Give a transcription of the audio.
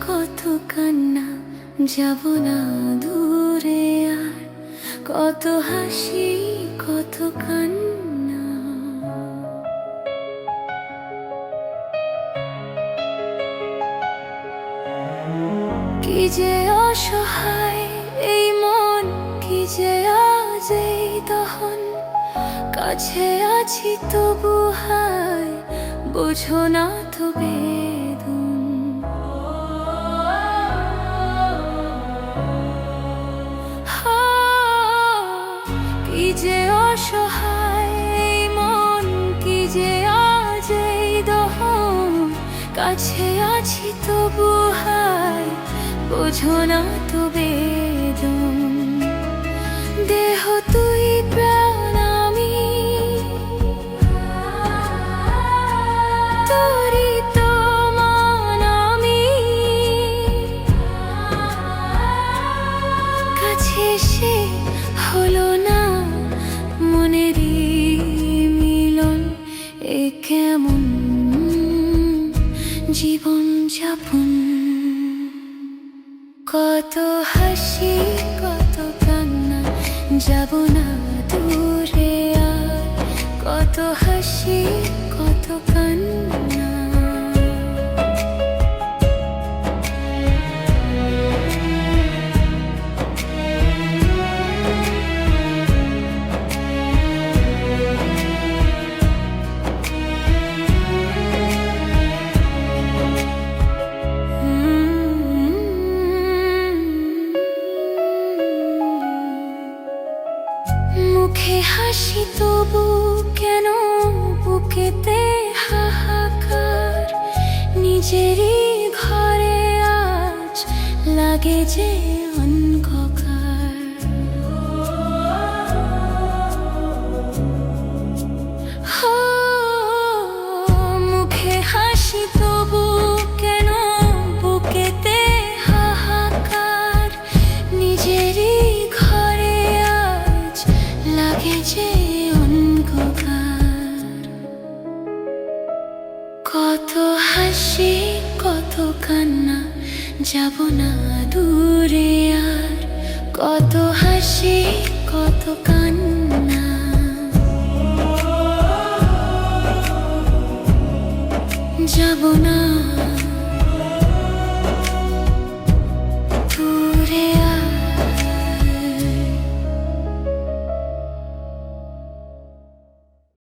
কত কান্না, যাব না দূরে আর। কত হাসি, কত কান্না। কি যে অসহায় এই মন, কি যে আজ এই দহন। কাছে আছি তবু হায়, বোঝো না তো বেদন। কি যে অসহায় এই মন, কি যে আজ এই দহন। কাছে আছি তবু হায়, বোঝো না তো বেদন। দেহ তুই প্রাণ আমি, তোরই তো মান আমি। কাছে এসে হলো না মনেরই মিলন। এ কেমন জীবন যাপন। কত হাসি, কত কান্না, যাব না দূরে আর। কত হাসি, কত কান্না। মুখে হাসি তবু কেন বুকেতে হাহাকার। নিজেরই ঘরে আজ লাগে যে অন্ধকার। মুখে হাসি তবু কেন বুকেতে হাহাকার। নিজেরই ঘরে আজ লাগে যে অন্ধকার। কত হাসি, কত কান্না, যাব না দূরে আর। কত হাসি, কত কান্না। যাব না।